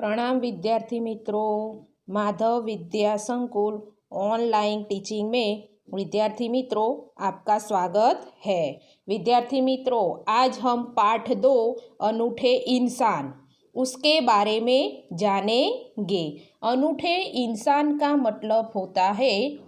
प्रणाम विद्यार्थी मित्रों। माधव विद्या संकुल ऑनलाइन टीचिंग में विद्यार्थी मित्रों आपका स्वागत है। विद्यार्थी मित्रों, आज हम पाठ 2 अनूठे इंसान उसके बारे में जानेंगे। अनूठे इंसान का मतलब होता है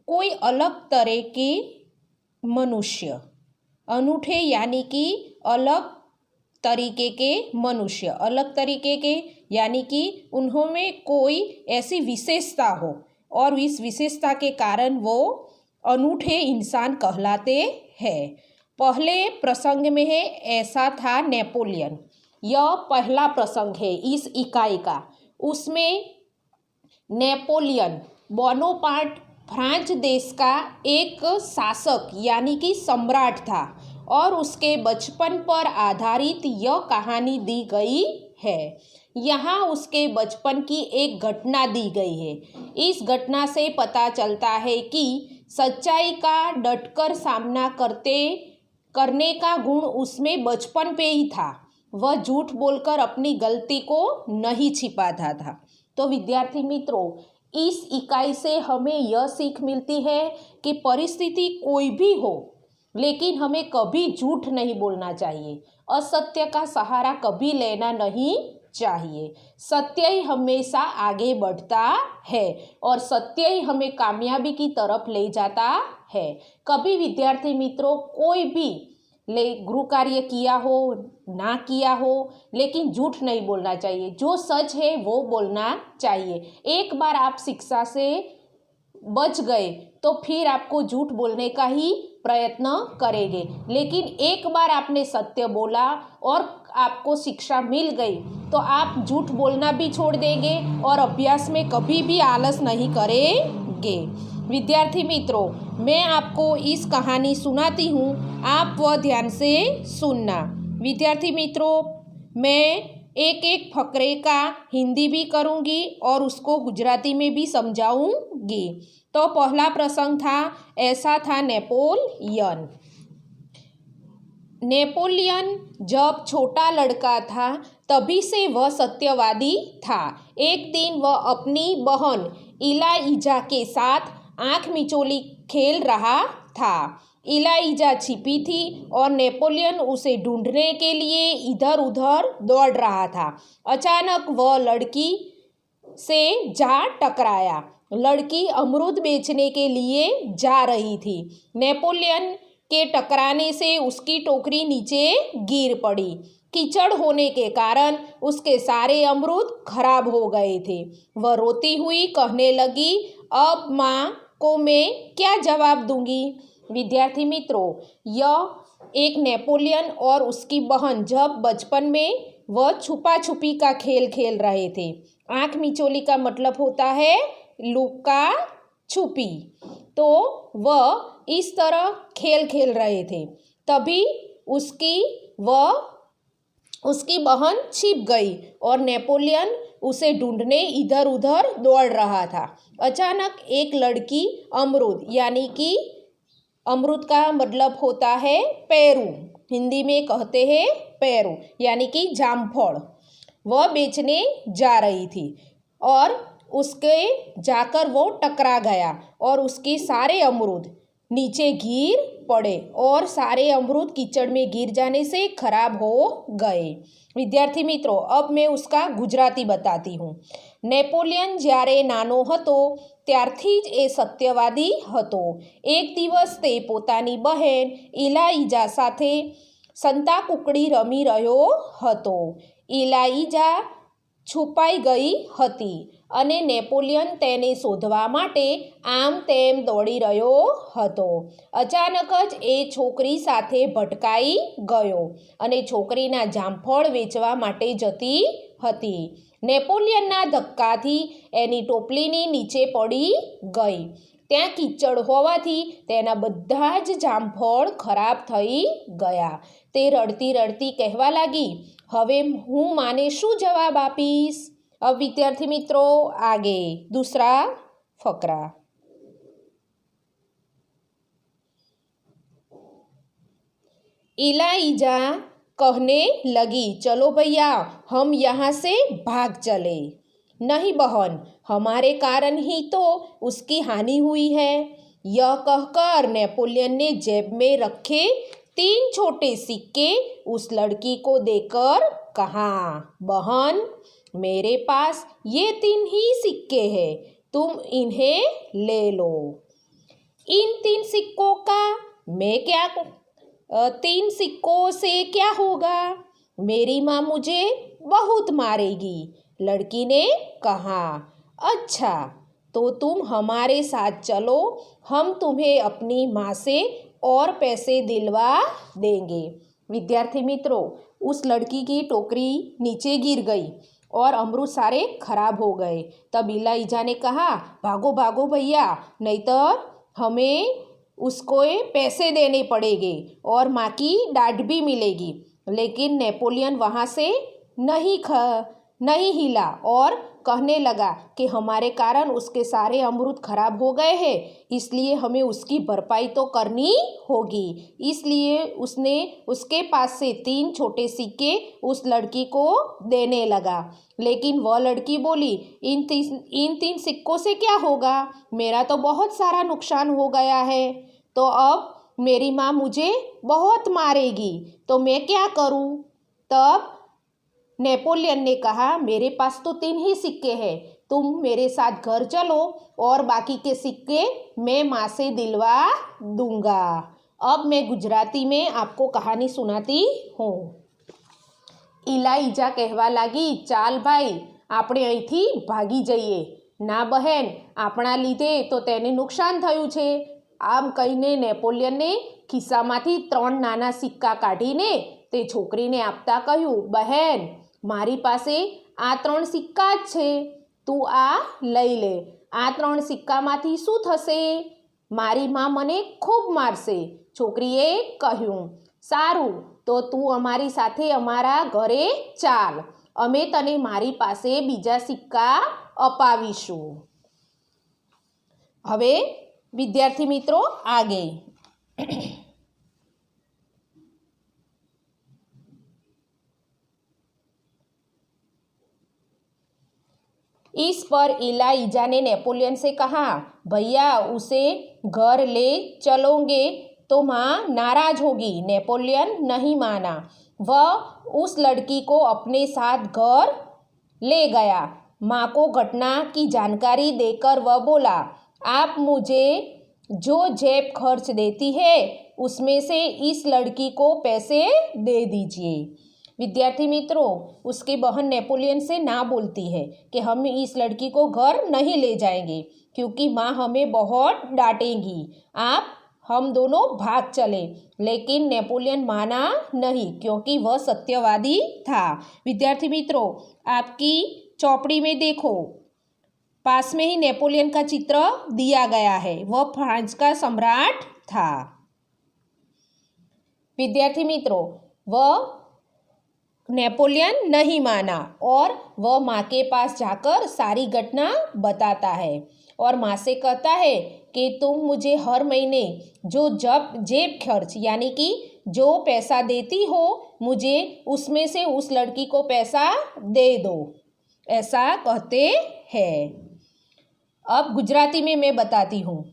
कोई अलग तरह के मनुष्य। अनूठे यानी कि अलग तरीके के मनुष्य, अलग तरीके के यानी कि उन्होंने कोई ऐसी विशेषता हो और इस विशेषता के कारण वो अनूठे इंसान कहलाते हैं। पहले प्रसंग में है ऐसा था नेपोलियन। यह पहला प्रसंग है इस इकाई का। उसमें नेपोलियन बोनापार्ट फ्रांस देश का एक शासक यानी कि सम्राट था और उसके बचपन पर आधारित यह कहानी दी गई है। यहाँ उसके बचपन की एक घटना दी गई है। इस घटना से पता चलता है कि सच्चाई का डटकर सामना करने का गुण उसमें बचपन पे ही था। वह झूठ बोलकर अपनी गलती को नहीं छिपाता था। तो विद्यार्थी मित्रों, इस इकाई से हमें यह सीख मिलती है कि परिस्थिति कोई भी हो लेकिन हमें कभी झूठ नहीं बोलना चाहिए। असत्य का सहारा कभी लेना नहीं चाहिए। सत्य ही हमेशा आगे बढ़ता है और सत्य ही हमें कामयाबी की तरफ ले जाता है। कभी विद्यार्थी मित्रों कोई भी गृह कार्य किया हो ना किया हो लेकिन झूठ नहीं बोलना चाहिए। जो सच है वो बोलना चाहिए। एक बार आप शिक्षा से बच गए तो फिर आपको झूठ बोलने का ही प्रयत्न करेंगे, लेकिन एक बार आपने सत्य बोला और आपको शिक्षा मिल गई तो आप झूठ बोलना भी छोड़ देंगे और अभ्यास में कभी भी आलस नहीं करेंगे। विद्यार्थी मित्रों, मैं आपको इस कहानी सुनाती हूँ, आप वह ध्यान से सुनना। विद्यार्थी मित्रों, मैं एक एक फकरे का हिंदी भी करूँगी और उसको गुजराती में भी समझाऊँगी। तो पहला प्रसंग था ऐसा था नेपोलियन। नेपोलियन जब छोटा लड़का था तभी से वह सत्यवादी था। एक दिन वह अपनी बहन इलाइजा के साथ आँख मिचोली खेल रहा था। इलाइजा छिपी थी और नेपोलियन उसे ढूंढने के लिए इधर उधर दौड़ रहा था। अचानक वह लड़की से जा टकराया। लड़की अमरूद बेचने के लिए जा रही थी। नेपोलियन के टकराने से उसकी टोकरी नीचे गिर पड़ी। कीचड़ होने के कारण उसके सारे अमरूद खराब हो गए थे। वह रोती हुई कहने लगी, अब माँ को मैं क्या जवाब दूंगी। विद्यार्थी मित्रों, यह एक नेपोलियन और उसकी बहन जब बचपन में वह छुपा छुपी का खेल खेल रहे थे। आँख मिचोली का मतलब होता है लुका छुपी। तो वह इस तरह खेल खेल रहे थे। तभी उसकी बहन छिप गई और नेपोलियन उसे ढूंढने इधर उधर दौड़ रहा था। अचानक एक लड़की अमरूद यानी कि अमरूद का मतलब होता है पेरू, हिंदी में कहते हैं पेरू यानी कि जामफल, वह बेचने जा रही थी और उसके जाकर वो टकरा गया और उसके सारे अमरूद नीचे गिर पड़े और सारे अमरूद कीचड़ में गिर जाने से खराब हो गए। विद्यार्थी मित्रों, अब मैं उसका गुजराती बताती हूँ। नेपोलियन જ્યારે નાનો હતો ત્યારથી જ એ સત્યવાદી હતો। એક દિવસ તે પોતાની બહેન ઇલાઇજા સાથે સંતાકૂકડી રમી રહ્યો હતો। ઇલાઇજા છુપાઈ ગઈ હતી અને નેપોલિયન તેને શોધવા માટે આમ તેમ દોડી રહ્યો હતો। અચાનક જ એ છોકરી સાથે ભટકાઈ ગયો અને છોકરીના જામફળ વેચવા માટે જતી હતી। નેપોલિયનના ધક્કાથી એની ટોપલીની નીચે પડી ગઈ। ત્યાં કીચડ હોવાથી તેના બધા જ જામફળ ખરાબ થઈ ગયા। તે રડતી રડતી કહેવા લાગી, હવે હું માને શું જવાબ આપીશ। अब विद्यार्थी मित्रों आगे दूसरा फकरा। इलाइजा कहने लगी, चलो भैया हम यहाँ से भाग चले। नहीं बहन, हमारे कारण ही तो उसकी हानि हुई है। यह कहकर नेपोलियन ने जेब में रखे 3 छोटे सिक्के उस लड़की को देकर कहा, बहन मेरे पास ये 3 ही सिक्के हैं, तुम इन्हें ले लो। इन 3 सिक्कों का मैं क्या 3 सिक्कों से क्या होगा? मेरी माँ मुझे बहुत मारेगी, लड़की ने कहा। अच्छा तो तुम हमारे साथ चलो, हम तुम्हें अपनी माँ से और पैसे दिलवा देंगे। विद्यार्थी मित्रों, उस लड़की की टोकरी नीचे गिर गई और अमरूद सारे खराब हो गए। तब इलाइजा ने कहा, भागो भागो भैया, नहीं तो हमें उसको पैसे देने पड़ेंगे और माँ की डांट भी मिलेगी। लेकिन नेपोलियन वहाँ से नहीं हिला और कहने लगा कि हमारे कारण उसके सारे अमरूद खराब हो गए हैं, इसलिए हमें उसकी भरपाई तो करनी होगी। इसलिए उसने उसके पास से 3 छोटे सिक्के उस लड़की को देने लगा। लेकिन वह लड़की बोली, इन 3 सिक्कों से क्या होगा? मेरा तो बहुत सारा नुकसान हो गया है, तो अब मेरी माँ मुझे बहुत मारेगी, तो मैं क्या करूँ? तब नेपोलियन ने कहा, मेरे पास तो 3 ही सिक्के हैं, तुम मेरे साथ घर चलो और बाकी के सिक्के मैं माँ से दिलवा दूंगा। अब मैं गुजराती में आपको कहानी सुनाती हूँ। इलाइजा कहवा लागी, चाल भाई આપણે અહીંથી ભાગી જઈએ। ના બહેન, આપણા લીધે તો તેને નુકસાન થયું છે। આમ કહીને નેપોલિયને ખિસ્સામાંથી 3 નાના સિક્કા કાઢીને તે છોકરીને આપતા કહ્યું, બહેન મારી પાસે આ 3 સિક્કા જ છે, તું આ લઈ લે। આ 3 સિક્કામાંથી શું થશે? મારી મા મને ખૂબ મારશે। છોકરીએ કહ્યું, સારું તો તું અમારી સાથે અમારા ઘરે ચાલ, અમે તને મારી પાસે બીજા સિક્કા અપાવીશું। હવે વિદ્યાર્થી મિત્રો આગે इस पर इलाइजा ने नेपोलियन से कहा, भैया उसे घर ले चलोगे तो माँ नाराज होगी। नेपोलियन नहीं माना, वह उस लड़की को अपने साथ घर ले गया। माँ को घटना की जानकारी देकर वह बोला, आप मुझे जो जेब खर्च देती है उसमें से इस लड़की को पैसे दे दीजिए। विद्यार्थी मित्रों, उसकी बहन नेपोलियन से ना बोलती है कि हम इस लड़की को घर नहीं ले जाएंगे क्योंकि माँ हमें बहुत डांटेगी, आप हम दोनों भाग चले। लेकिन नेपोलियन माना नहीं क्योंकि वह सत्यवादी था। विद्यार्थी मित्रों, आपकी चौपड़ी में देखो, पास में ही नेपोलियन का चित्र दिया गया है, वह फ्रांस का सम्राट था। विद्यार्थी मित्रों, वह नेपोलियन नहीं माना और वह माँ के पास जाकर सारी घटना बताता है और माँ से कहता है कि तुम मुझे हर महीने जो जेब खर्च यानी कि जो पैसा देती हो, मुझे उसमें से उस लड़की को पैसा दे दो, ऐसा कहते हैं। अब गुजराती में मैं बताती हूँ।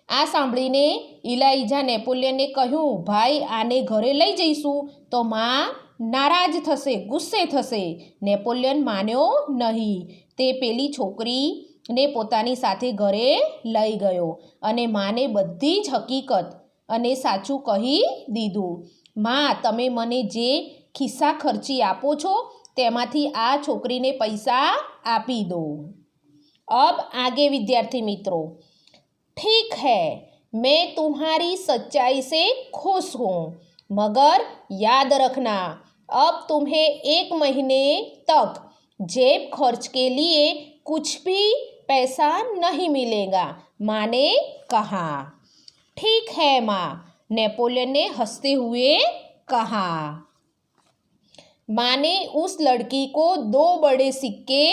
आ सांभळीने इलाइजा नेपोलियने કહ્યું, भाई आने घरे लई जईशुं तो माँ नाराज थशे, गुस्से थशे। नेपोलियन मान्यो नहीं, ते पेली छोकरीने पोतानी साथे घरे लई गयो अने माने बधी ज हकीकत अने साचुं कही दीधुं। माँ तमे मने जे खिस्सा खर्ची आपो छो तेमांथी आ छोकरीने पैसा आपी दो। अब आगे विद्यार्थी मित्रों, ठीक है मैं तुम्हारी सच्चाई से खुश हूँ, मगर याद रखना अब तुम्हें 1 महीने तक जेब खर्च के लिए कुछ भी पैसा नहीं मिलेगा, माँ ने कहा। ठीक है माँ, नेपोलियन ने हंसते हुए कहा। माँ ने उस लड़की को 2 बड़े सिक्के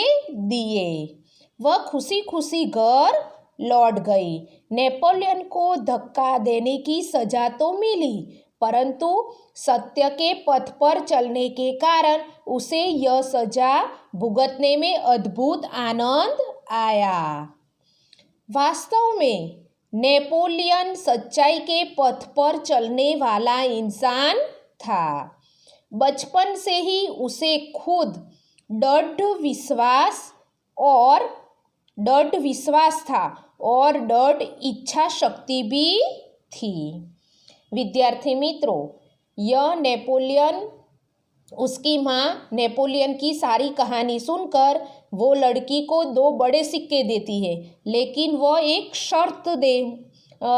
दिए, वह खुशी खुशी घर लौट गई। नेपोलियन को धक्का देने की सजा तो मिली, परंतु सत्य के पथ पर चलने के कारण उसे यह सजा भुगतने में अद्भुत आनंद आया। वास्तव में नेपोलियन सच्चाई के पथ पर चलने वाला इंसान था। बचपन से ही उसे खुद दृढ़ विश्वास था और दृढ़ इच्छा शक्ति भी थी। विद्यार्थी मित्रों, यह नेपोलियन, उसकी माँ नेपोलियन की सारी कहानी सुनकर वो लड़की को 2 बड़े सिक्के देती है, लेकिन वह एक शर्त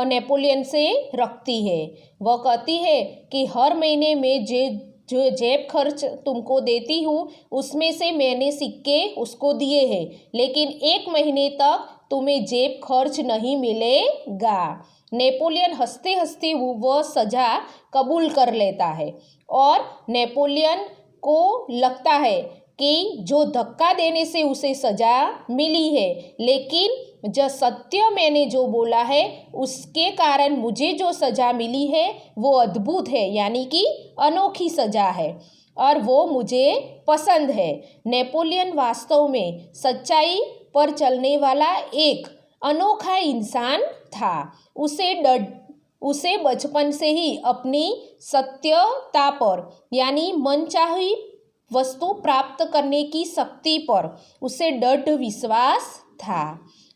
नेपोलियन से रखती है। वह कहती है कि हर महीने में जो जेब खर्च तुमको देती हूँ उसमें से मैंने सिक्के उसको दिए हैं, लेकिन 1 महीने तक तुम्हें जेब खर्च नहीं मिलेगा। नेपोलियन हंसते हंसते वह सजा कबूल कर लेता है और नेपोलियन को लगता है कि जो धक्का देने से उसे सजा मिली है, लेकिन जो सत्य मैंने जो बोला है उसके कारण मुझे जो सजा मिली है वो अद्भुत है, यानी कि अनोखी सजा है और वो मुझे पसंद है। नेपोलियन वास्तव में सच्चाई पर चलने वाला एक अनोखा इंसान था। उसे बचपन से ही अपनी सत्यता पर, यानी मनचाही वस्तु प्राप्त करने की शक्ति पर उसे दृढ़ विश्वास था।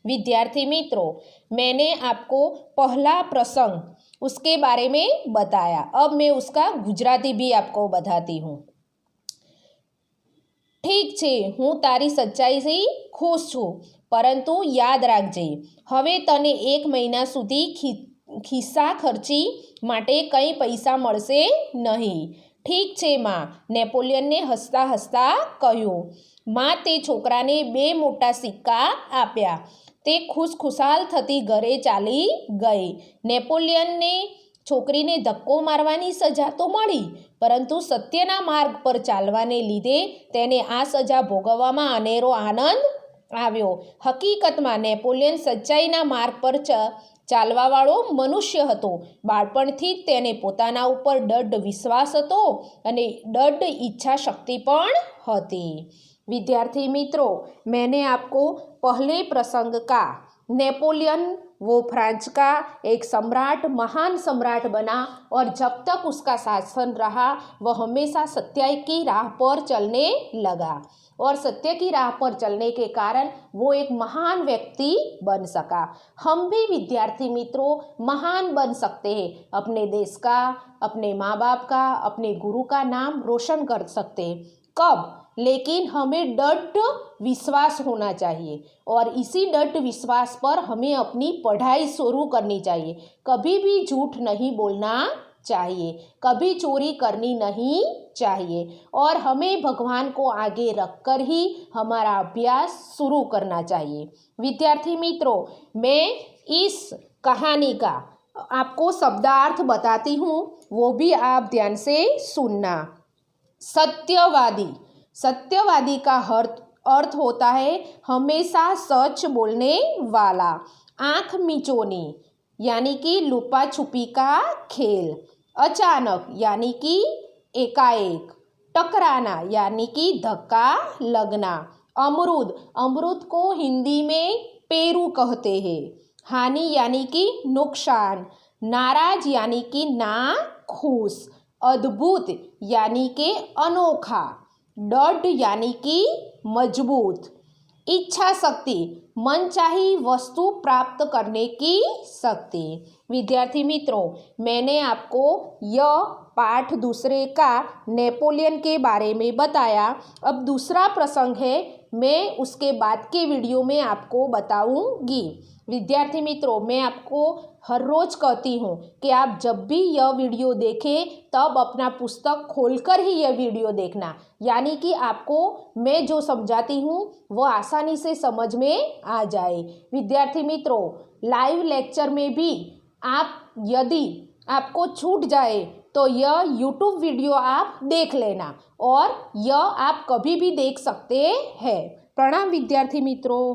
विद्यार्थी मित्रों, मैंने आपको पहला प्रसंग उसके बारे में बताया। अब मैं उसका गुजराती भी आपको बताती हूँ। ठीक छे, हूँ तारी सच्चाईથી खुश छूँ, परंतु याद राखजे, हवे तने 1 महीना सुधी खिस्सा खर्ची माटे कई पैसा मळशे नहीं। ठीक छे माँ, नेपोलियनने हसता हसता कह्युं। माँ ते छोकराने 2 मोटा सिक्का आप्या। ते खुशखुशाल थती घरे चाली गई। नेपोलियनने छोकरीने धक्को मारवानी सजा तो मળી, परंतु सत्यना मार्ग पर चालवाने લીધે તેને આ સજા ભોગવવામાં અનેરો આનંદ આવ્યો। હકીકતમાં નેપોલિયન સચ્ચાઈના માર્ગ પર ચાલવાવાળો મનુષ્ય હતો। બાળપણથી જ તેને પોતાના ઉપર દૃઢ વિશ્વાસ હતો અને દૃઢ ઈચ્છા શક્તિ પણ હતી। विद्यार्थी मित्रों, मैंने आपको पहले प्रसंग का नेपोलियन वो फ्रांस का एक सम्राट, महान सम्राट बना और जब तक उसका शासन रहा वह हमेशा सत्य की राह पर चलने लगा और सत्य की राह पर चलने के कारण वो एक महान व्यक्ति बन सका। हम भी विद्यार्थी मित्रों महान बन सकते हैं, अपने देश का, अपने माँ बाप का, अपने गुरु का नाम रोशन कर सकते हैं। कब? लेकिन हमें दृढ़ विश्वास होना चाहिए और इसी दृढ़ विश्वास पर हमें अपनी पढ़ाई शुरू करनी चाहिए। कभी भी झूठ नहीं बोलना चाहिए, कभी चोरी करनी नहीं चाहिए और हमें भगवान को आगे रखकर ही हमारा अभ्यास शुरू करना चाहिए। विद्यार्थी मित्रों, मैं इस कहानी का आपको शब्दार्थ बताती हूँ, वो भी आप ध्यान से सुनना। सत्यवादी का अर्थ होता है हमेशा सच बोलने वाला। आँख मिचोनी यानी कि लुपा छुपी का खेल। अचानक यानी कि एकाएक। टकराना यानी कि धक्का लगना। अमरूद को हिंदी में पेरू कहते हैं। हानि यानी कि नुकसान। नाराज यानी कि ना खुश। अद्भुत यानी कि अनोखा। दृढ़ यानी कि मजबूत। इच्छा शक्ति मनचाही वस्तु प्राप्त करने की शक्ति। विद्यार्थी मित्रों, मैंने आपको यह पाठ दूसरे का नेपोलियन के बारे में बताया। अब दूसरा प्रसंग है, मैं उसके बाद के वीडियो में आपको बताऊंगी। विद्यार्थी मित्रों, मैं आपको हर रोज़ कहती हूँ कि आप जब भी यह वीडियो देखें तब अपना पुस्तक खोलकर ही यह वीडियो देखना, यानी कि आपको मैं जो समझाती हूँ वो आसानी से समझ में आ जाए। विद्यार्थी मित्रों, लाइव लेक्चर में भी आप यदि आपको छूट जाए तो यह YouTube वीडियो आप देख लेना और यह आप कभी भी देख सकते हैं। प्रणाम विद्यार्थी मित्रों।